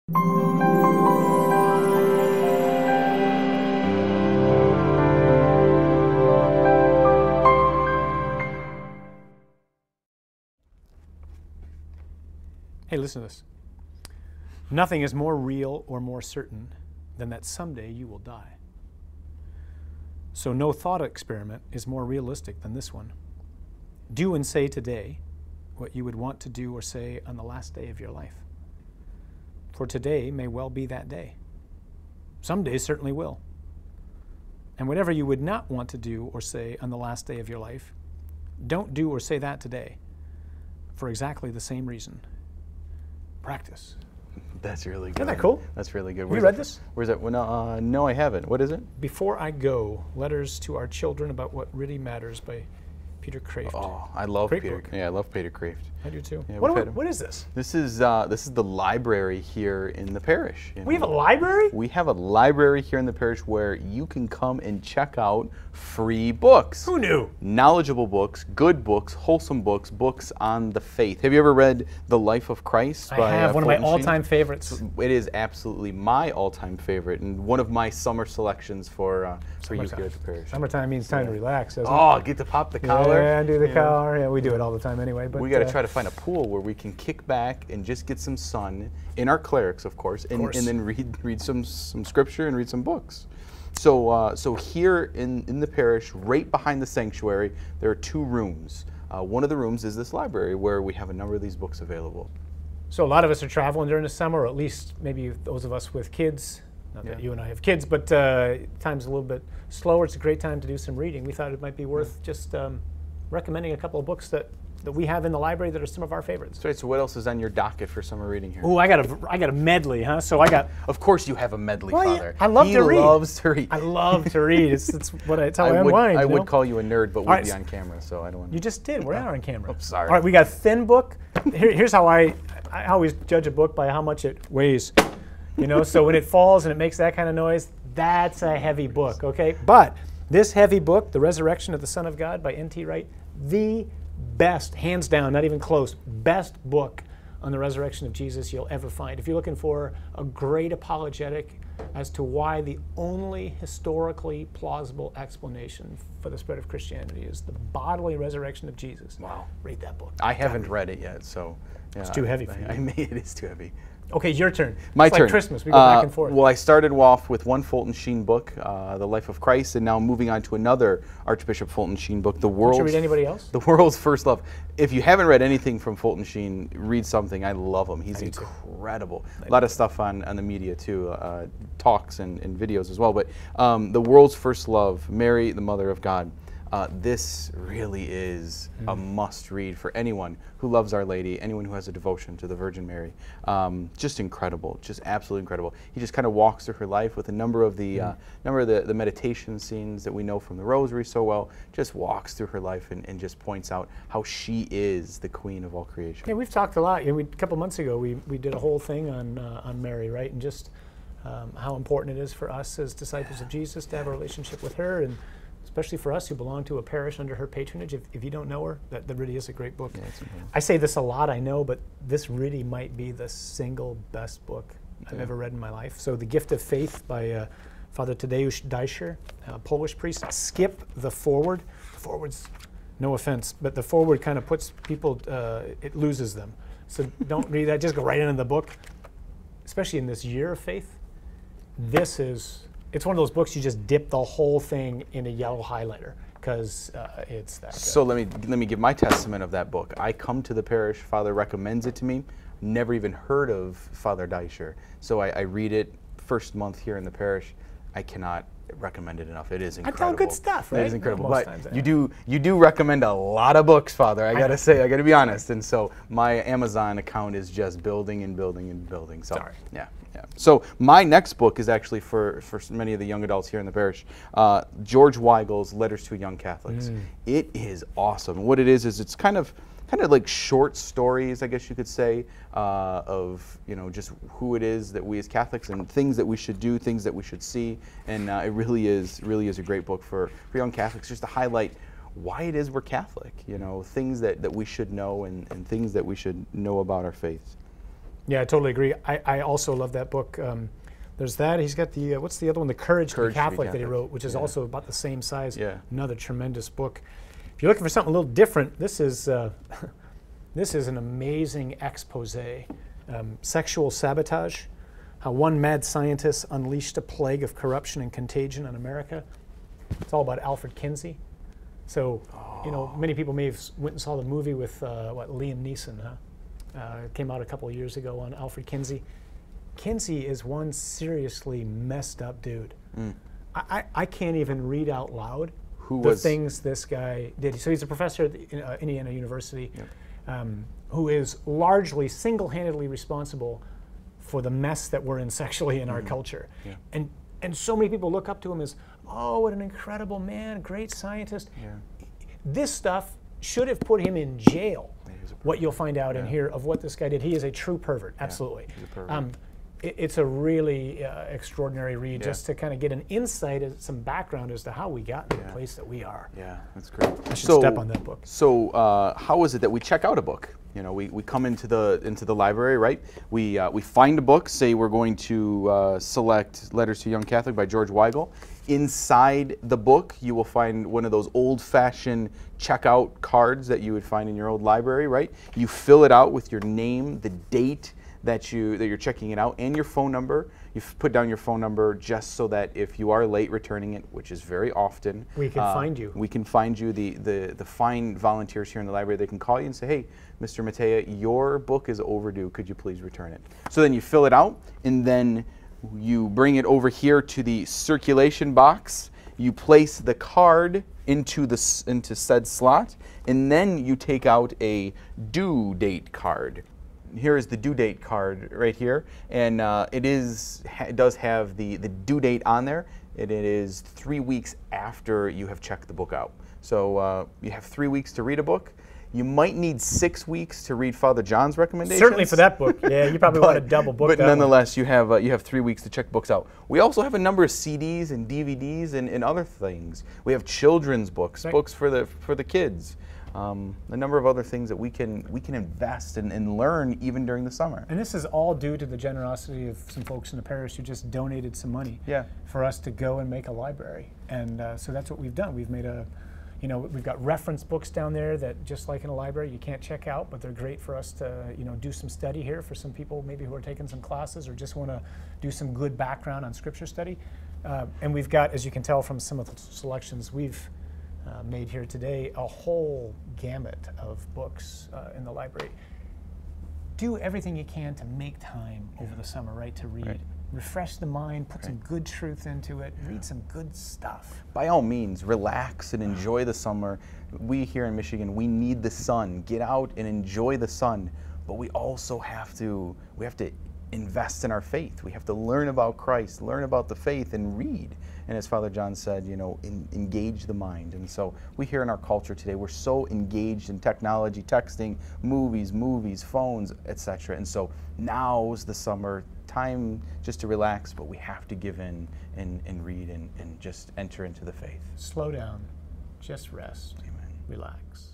Hey, listen to this. Nothing is more real or more certain than that someday you will die. So no thought experiment is more realistic than this one. Do and say today what you would want to do or say on the last day of your life. For today may well be that day. Some days certainly will. And whatever you would not want to do or say on the last day of your life, don't do or say that today for exactly the same reason. Practice. That's really good. Isn't that cool? That's really good. Have you read this? Where's that? Well, no, I haven't. What is it? Before I Go, Letters to Our Children About What Really Matters by Peter Kraft. Oh, I love Great Peter. book. Yeah, I love Peter Kraft. I do too. Yeah, what is this? This is the library here in the parish. We have a library? We have a library here in the parish where you can come and check out free books. Who knew? Knowledgeable books, good books, wholesome books, books on the faith. Have you ever read The Life of Christ? I have, one of my Fulton Sheen? all-time favorites. It is absolutely my all-time favorite and one of my summer selections for you here at the parish. Summertime means time to relax, doesn't it? Oh, get to pop the collar. Yeah, do the collar. Yeah, we do it all the time anyway. But we got to try to find a pool where we can kick back and just get some sun in our clerics, of course, and then read some scripture and read some books. So here in the parish, right behind the sanctuary, there are two rooms. One of the rooms is this library where we have a number of these books available. So a lot of us are traveling during the summer, or at least maybe those of us with kids. Not that you and I have kids, but time's a little bit slower. It's a great time to do some reading. We thought it might be worth just recommending a couple of books that we have in the library that are some of our favorites. That's right. So what else is on your docket for summer reading here? Oh, I got a medley, huh? So I got. Of course, you have a medley, Father. I love to read. He loves to read. I love to read. It's how I unwind. I would call you a nerd, but we'd be on camera, so I don't want to. You just did. We're not on camera. I'm sorry. All right, we got a thin book. Here's how I always judge a book by how much it weighs. You know, so when it falls and it makes that kind of noise, that's a heavy book, okay? But this heavy book, The Resurrection of the Son of God by N.T. Wright, the best, hands down, not even close, best book on the resurrection of Jesus you'll ever find. If you're looking for a great apologetic as to why the only historically plausible explanation for the spread of Christianity is the bodily resurrection of Jesus. Wow. Read that book. I haven't read it yet, so. Yeah, it's too heavy for you. It is too heavy. Okay, your turn. My it's turn. Like Christmas, we go back and forth. Well, I started off with one Fulton Sheen book, The Life of Christ, and now moving on to another Archbishop Fulton Sheen book, The World's. Don't you read anybody else? The World's First Love. If you haven't read anything from Fulton Sheen, read something. I love him. He's incredible. A lot of stuff on the media too, talks and videos as well. But The World's First Love, Mary, the Mother of God. This really is a must-read for anyone who loves Our Lady, anyone who has a devotion to the Virgin Mary. Just incredible, just absolutely incredible. He just kind of walks through her life with a number of the meditation scenes that we know from the Rosary so well. Just walks through her life and just points out how she is the Queen of all creation. Yeah, we've talked a lot. A couple months ago, we did a whole thing on Mary, right, and just how important it is for us as disciples of Jesus to have a relationship with her, and especially for us who belong to a parish under her patronage. If you don't know her, that really is a great book. Yeah, I say this a lot, I know, but this really might be the single best book I've ever read in my life. So The Gift of Faith by Father Tadeusz Dyscher, a Polish priest. Skip the foreword. The foreword's, no offense, but the foreword kind of puts people, it loses them. So don't read that, just go right into the book. Especially in this year of faith, it's one of those books you just dip the whole thing in a yellow highlighter because it's that good. So let me give my testament of that book. I come to the parish, Father recommends it to me. Never even heard of Father Dyscher. So I read it first month here in the parish. I cannot recommend it enough. It is incredible. I tell good stuff, right? It is incredible. Most But you do recommend a lot of books, Father. I gotta say, I gotta be honest. And so my Amazon account is just building and building and building. So yeah. So my next book is actually for many of the young adults here in the parish, George Weigel's Letters to Young Catholics. It is awesome. What it is it's kind of like short stories, I guess you could say, of just who it is that we as Catholics and things that we should do, things that we should see, and it really is a great book for young Catholics, just to highlight why it is we're Catholic. Things that we should know and things that we should know about our faith. Yeah, I totally agree. I also love that book. There's that. He's got the, what's the other one? The Courage to be Catholic that he wrote, which is also about the same size. Yeah. Another tremendous book. If you're looking for something a little different, this is an amazing expose. Sexual Sabotage, How One Mad Scientist Unleashed a Plague of Corruption and Contagion on America. It's all about Alfred Kinsey. So, you know, many people may have went and saw the movie with, Liam Neeson, huh? It came out a couple of years ago on Alfred Kinsey. Kinsey is one seriously messed up dude. I can't even read out loud the things this guy did. So he's a professor at Indiana University, who is largely single-handedly responsible for the mess that we're in sexually in our culture. And so many people look up to him as, oh, what an incredible man, great scientist. This stuff should have put him in jail. What you'll find out in here of what this guy did. He is a true pervert, absolutely. He's a pervert. It's a really extraordinary read, just to kind of get an insight, some background as to how we got to the place that we are. Yeah, that's great. I should step on that book. So how is it that we check out a book? You know, we come into the library, right? We find a book, say we're going to select Letters to a Young Catholic by George Weigel. Inside the book, you will find one of those old-fashioned checkout cards that you would find in your old library, right? You fill it out with your name, the date that you're checking it out, and your phone number. You put down your phone number just so that if you are late returning it, which is very often, we can find you. We can find you. The fine volunteers here in the library, they can call you and say, hey, Mr. Mateja, your book is overdue. Could you please return it? So then you fill it out, and then you bring it over here to the circulation box. You place the card into said slot, and then you take out a due date card. Here is the due date card right here, and it does have the due date on there. It is 3 weeks after you have checked the book out. So you have 3 weeks to read a book. You might need 6 weeks to read Father John's recommendations. Certainly for that book. Yeah, you probably want a double book. But nonetheless, you have 3 weeks to check books out. We also have a number of CDs and DVDs and other things. We have children's books, books for the kids. A number of other things that we can invest and learn even during the summer. And this is all due to the generosity of some folks in the parish who just donated some money for us to go and make a library. And so that's what we've done. We've made we've got reference books down there that, just like in a library, you can't check out, but they're great for us to do some study here for some people maybe who are taking some classes or just want to do some good background on scripture study. And we've got, as you can tell from some of the selections we've made here today, a whole gamut of books in the library. Do everything you can to make time over the summer, right, to read. Refresh the mind, put some good truth into it, read some good stuff. By all means, relax and enjoy the summer. We here in Michigan, we need the sun. Get out and enjoy the sun, but we also have to invest in our faith. We have to learn about Christ, learn about the faith, and read. And as Father John said, engage the mind. And so we here in our culture today, we're so engaged in technology, texting, movies, phones, etc. And so now's the summer time just to relax, but we have to give in and read and just enter into the faith. Slow down, just rest, Amen. Relax.